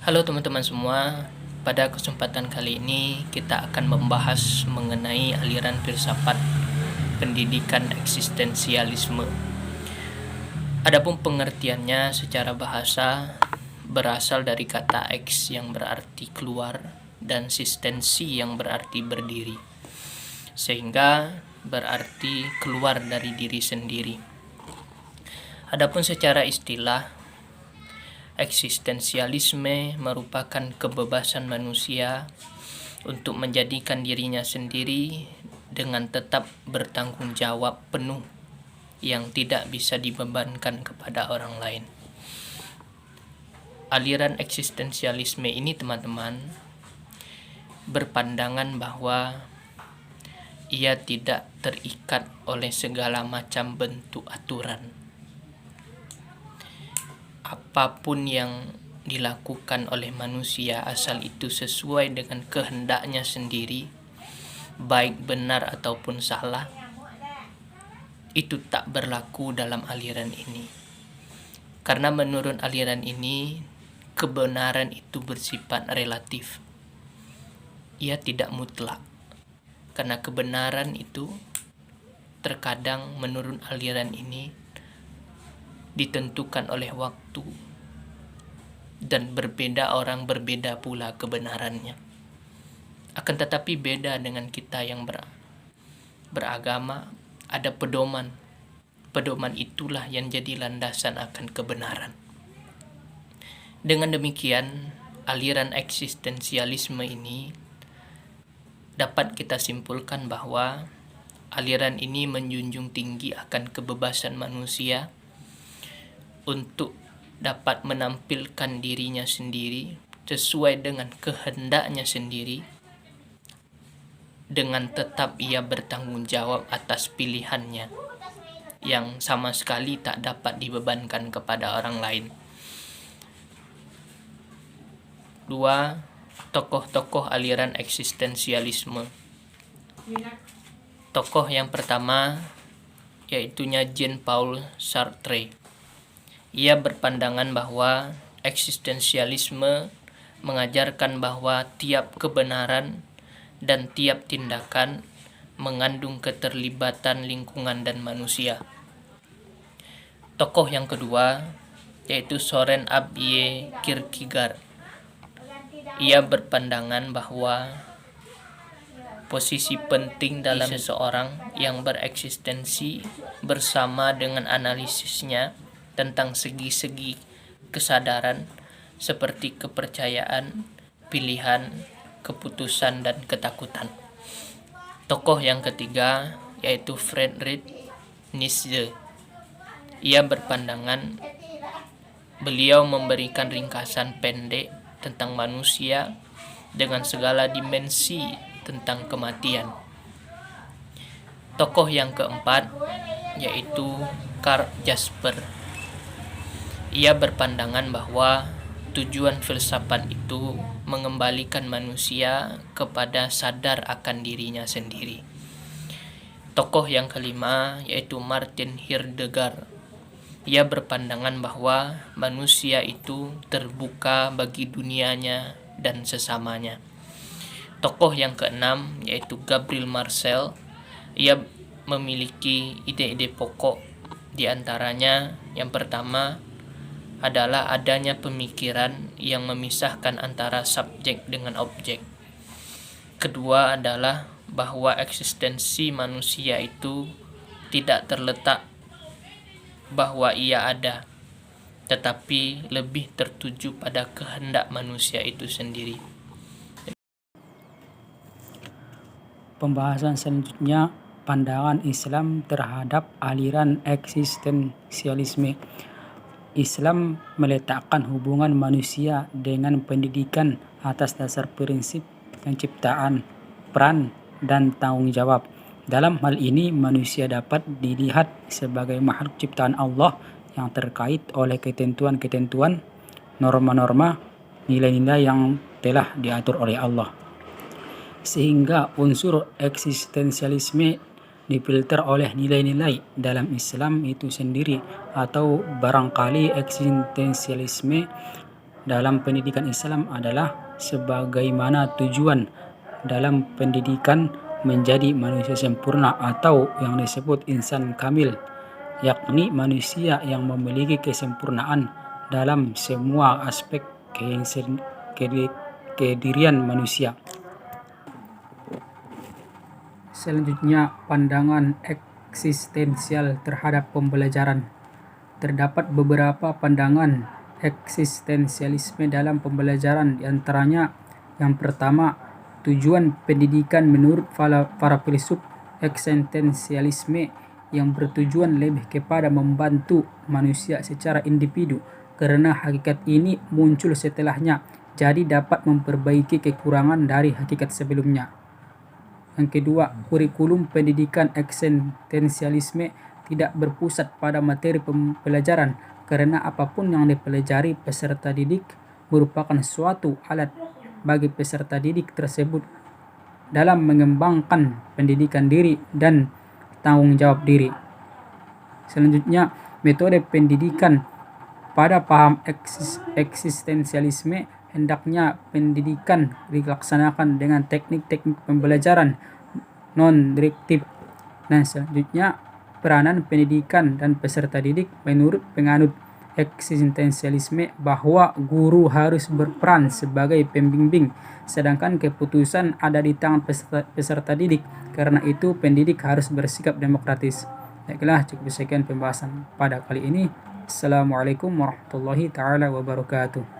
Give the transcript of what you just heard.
Halo teman-teman semua, pada kesempatan kali ini kita akan membahas mengenai aliran filsafat pendidikan eksistensialisme. Adapun pengertiannya secara bahasa berasal dari kata eks yang berarti keluar dan sistensi yang berarti berdiri, sehingga berarti keluar dari diri sendiri. Adapun secara istilah, eksistensialisme merupakan kebebasan manusia untuk menjadikan dirinya sendiri dengan tetap bertanggung jawab penuh yang tidak bisa dibebankan kepada orang lain. Aliran eksistensialisme ini, teman-teman, berpandangan bahwa ia tidak terikat oleh segala macam bentuk aturan. Apapun yang dilakukan oleh manusia asal itu sesuai dengan kehendaknya sendiri, baik benar ataupun salah, itu tak berlaku dalam aliran ini. Karena menurut aliran ini, kebenaran itu bersifat relatif. Ia tidak mutlak. Karena kebenaran itu terkadang menurut aliran ini ditentukan oleh waktu, dan berbeda orang berbeda pula kebenarannya. Akan tetapi beda dengan kita yang beragama, ada pedoman. Pedoman itulah yang jadi landasan akan kebenaran. Dengan demikian, aliran eksistensialisme ini dapat kita simpulkan bahwa aliran ini menjunjung tinggi akan kebebasan manusia untuk dapat menampilkan dirinya sendiri sesuai dengan kehendaknya sendiri, dengan tetap ia bertanggung jawab atas pilihannya yang sama sekali tak dapat dibebankan kepada orang lain. 2. Tokoh-tokoh aliran eksistensialisme. Tokoh yang pertama yaitunya Jean-Paul Sartre. Ia berpandangan bahwa eksistensialisme mengajarkan bahwa tiap kebenaran dan tiap tindakan mengandung keterlibatan lingkungan dan manusia. Tokoh yang kedua yaitu Søren Abye Kierkegaard. Ia berpandangan bahwa posisi penting dalam seseorang yang bereksistensi bersama dengan analisisnya tentang segi-segi kesadaran seperti kepercayaan, pilihan, keputusan, dan ketakutan. Tokoh yang ketiga yaitu Friedrich Nietzsche. Ia berpandangan beliau memberikan ringkasan pendek tentang manusia dengan segala dimensi tentang kematian. Tokoh yang keempat yaitu Karl Jasper. Ia berpandangan bahwa tujuan filsafat itu mengembalikan manusia kepada sadar akan dirinya sendiri. Tokoh yang kelima yaitu Martin Heidegger. Ia berpandangan bahwa manusia itu terbuka bagi dunianya dan sesamanya. Tokoh yang keenam yaitu Gabriel Marcel. Ia memiliki ide-ide pokok, di antaranya yang pertama adalah adanya pemikiran yang memisahkan antara subjek dengan objek. Kedua adalah bahwa eksistensi manusia itu tidak terletak bahwa ia ada, tetapi lebih tertuju pada kehendak manusia itu sendiri. Pembahasan selanjutnya, pandangan Islam terhadap aliran eksistensialisme. Islam meletakkan hubungan manusia dengan pendidikan atas dasar prinsip penciptaan, peran, dan tanggung jawab. Dalam hal ini, manusia dapat dilihat sebagai makhluk ciptaan Allah yang terkait oleh ketentuan-ketentuan, norma-norma, nilai-nilai yang telah diatur oleh Allah. Sehingga unsur eksistensialisme difilter oleh nilai-nilai dalam Islam itu sendiri, atau barangkali eksistensialisme dalam pendidikan Islam adalah sebagaimana tujuan dalam pendidikan menjadi manusia sempurna atau yang disebut insan kamil, yakni manusia yang memiliki kesempurnaan dalam semua aspek kedirian manusia. Selanjutnya, pandangan eksistensial terhadap pembelajaran. Terdapat beberapa pandangan eksistensialisme dalam pembelajaran, di antaranya yang pertama, tujuan pendidikan menurut para filsuf eksistensialisme yang bertujuan lebih kepada membantu manusia secara individu, karena hakikat ini muncul setelahnya, jadi dapat memperbaiki kekurangan dari hakikat sebelumnya. Yang kedua, kurikulum pendidikan eksistensialisme tidak berpusat pada materi pembelajaran, karena apapun yang dipelajari peserta didik merupakan suatu alat bagi peserta didik tersebut dalam mengembangkan pendidikan diri dan tanggung jawab diri. Selanjutnya, metode pendidikan pada paham eksistensialisme hendaknya pendidikan dilaksanakan dengan teknik-teknik pembelajaran non-direktif. Dan selanjutnya, peranan pendidikan dan peserta didik menurut penganut eksistensialisme bahwa guru harus berperan sebagai pembimbing, sedangkan keputusan ada di tangan peserta didik. Karena itu pendidik harus bersikap demokratis. Baiklah, cukup sekian pembahasan pada kali ini. Assalamualaikum warahmatullahi taala wabarakatuh.